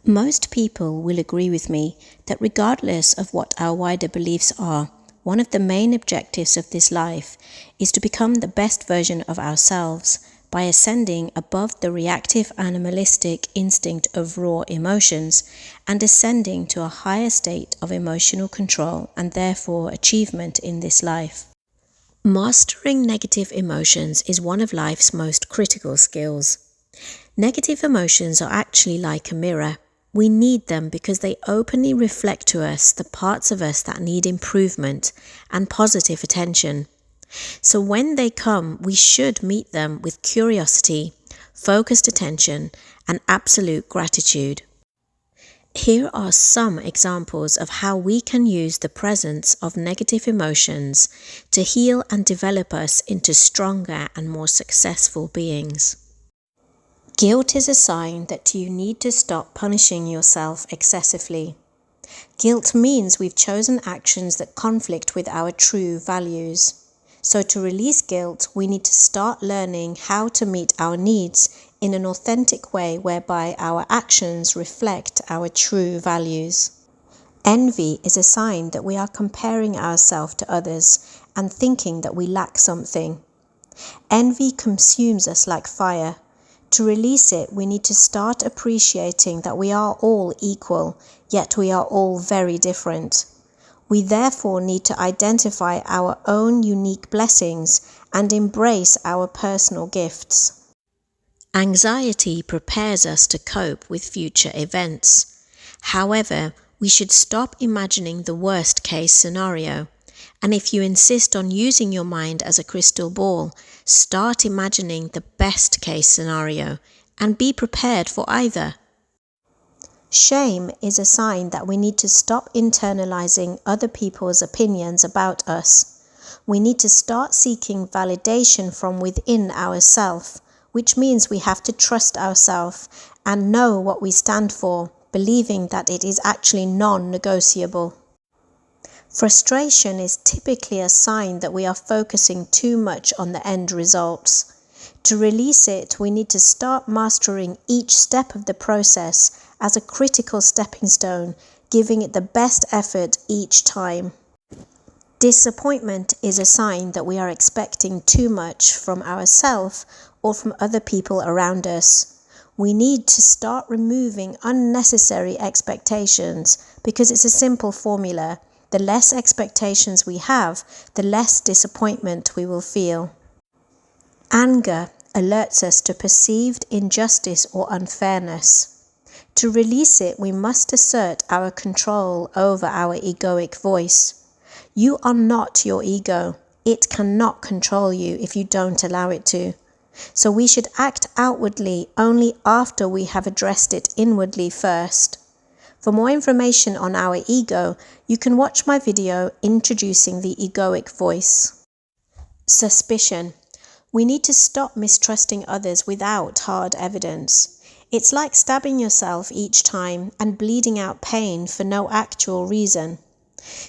Most people will agree with me that regardless of what our wider beliefs are, one of the main objectives of this life is to become the best version of ourselves by ascending above the reactive animalistic instinct of raw emotions and ascending to a higher state of emotional control and therefore achievement in this life. Mastering negative emotions is one of life's most critical skills. Negative emotions are actually like a mirror. We need them because they openly reflect to us the parts of us that need improvement and positive attention. So when they come, we should meet them with curiosity, focused attention, and absolute gratitude. Here are some examples of how we can use the presence of negative emotions to heal and develop us into stronger and more successful beings. Guilt is a sign that you need to stop punishing yourself excessively. Guilt means we've chosen actions that conflict with our true values. So to release guilt, we need to start learning how to meet our needs in an authentic way whereby our actions reflect our true values. Envy is a sign that we are comparing ourselves to others and thinking that we lack something. Envy consumes us like fire. To release it, we need to start appreciating that we are all equal, yet we are all very different. We therefore need to identify our own unique blessings and embrace our personal gifts. Anxiety prepares us to cope with future events. However, we should stop imagining the worst case scenario. And if you insist on using your mind as a crystal ball, start imagining the best case scenario and be prepared for either. Shame is a sign that we need to stop internalizing other people's opinions about us. We need to start seeking validation from within ourselves, which means we have to trust ourselves and know what we stand for, believing that it is actually non-negotiable. Frustration is typically a sign that we are focusing too much on the end results. To release it, we need to start mastering each step of the process as a critical stepping stone, giving it the best effort each time. Disappointment is a sign that we are expecting too much from ourselves or from other people around us. We need to start removing unnecessary expectations because it's a simple formula. The less expectations we have, the less disappointment we will feel. Anger alerts us to perceived injustice or unfairness. To release it, we must assert our control over our egoic voice. You are not your ego. It cannot control you if you don't allow it to. So we should act outwardly only after we have addressed it inwardly first. For more information on our ego, you can watch my video introducing the egoic voice. Suspicion. We need to stop mistrusting others without hard evidence. It's like stabbing yourself each time and bleeding out pain for no actual reason.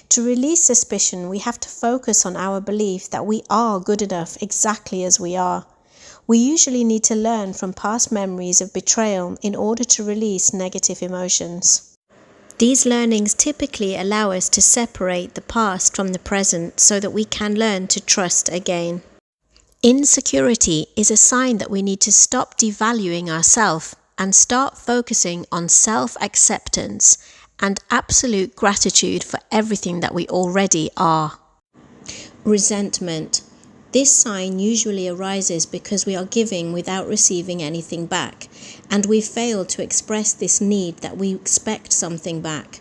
To release suspicion, we have to focus on our belief that we are good enough exactly as we are. We usually need to learn from past memories of betrayal in order to release negative emotions. These learnings typically allow us to separate the past from the present so that we can learn to trust again. Insecurity is a sign that we need to stop devaluing ourselves and start focusing on self-acceptance and absolute gratitude for everything that we already are. Resentment. This sign usually arises because we are giving without receiving anything back, and we fail to express this need that we expect something back.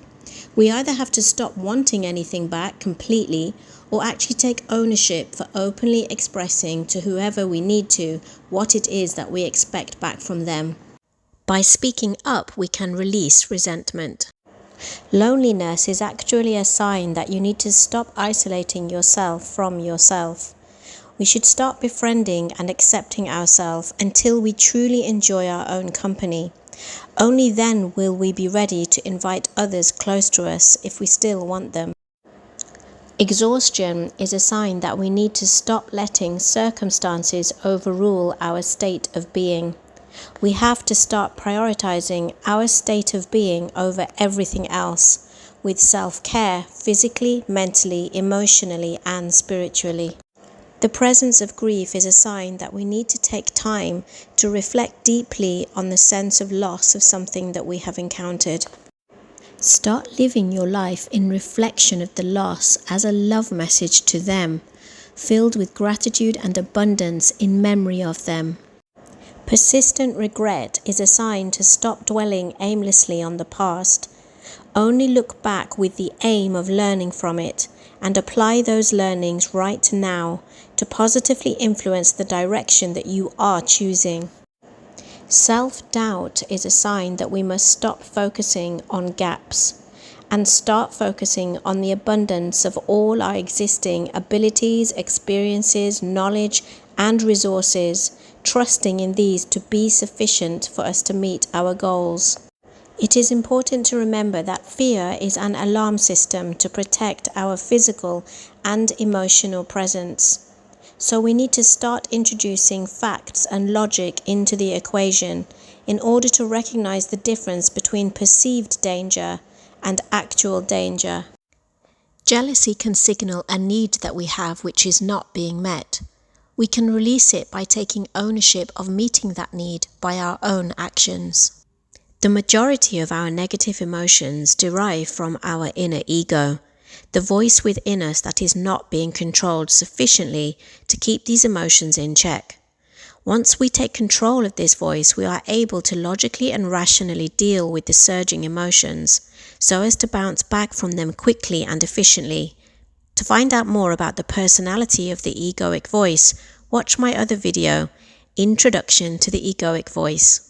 We either have to stop wanting anything back completely or actually take ownership for openly expressing to whoever we need to what it is that we expect back from them. By speaking up, we can release resentment. Loneliness is actually a sign that you need to stop isolating yourself from yourself. We should start befriending and accepting ourselves until we truly enjoy our own company. Only then will we be ready to invite others close to us if we still want them. Exhaustion is a sign that we need to stop letting circumstances overrule our state of being. We have to start prioritizing our state of being over everything else, with self-care physically, mentally, emotionally, and spiritually. The presence of grief is a sign that we need to take time to reflect deeply on the sense of loss of something that we have encountered. Start living your life in reflection of the loss as a love message to them, filled with gratitude and abundance in memory of them. Persistent regret is a sign to stop dwelling aimlessly on the past. Only look back with the aim of learning from it and apply those learnings right now to positively influence the direction that you are choosing. Self-doubt is a sign that we must stop focusing on gaps and start focusing on the abundance of all our existing abilities, experiences, knowledge, and resources, trusting in these to be sufficient for us to meet our goals. It is important to remember that fear is an alarm system to protect our physical and emotional presence. So we need to start introducing facts and logic into the equation in order to recognize the difference between perceived danger and actual danger. Jealousy can signal a need that we have which is not being met. We can release it by taking ownership of meeting that need by our own actions. The majority of our negative emotions derive from our inner ego, the voice within us that is not being controlled sufficiently to keep these emotions in check. Once we take control of this voice, we are able to logically and rationally deal with the surging emotions, so as to bounce back from them quickly and efficiently. To find out more about the personality of the egoic voice, watch my other video, Introduction to the Egoic Voice.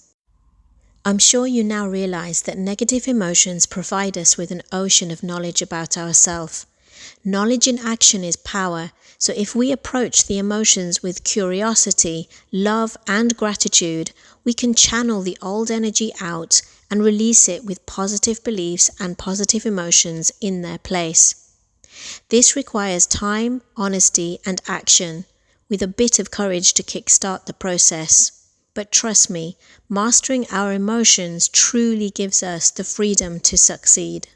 I'm sure you now realize that negative emotions provide us with an ocean of knowledge about ourselves. Knowledge in action is power, so if we approach the emotions with curiosity, love, and gratitude, we can channel the old energy out and release it with positive beliefs and positive emotions in their place. This requires time, honesty, and action, with a bit of courage to kickstart the process. But trust me, mastering our emotions truly gives us the freedom to succeed.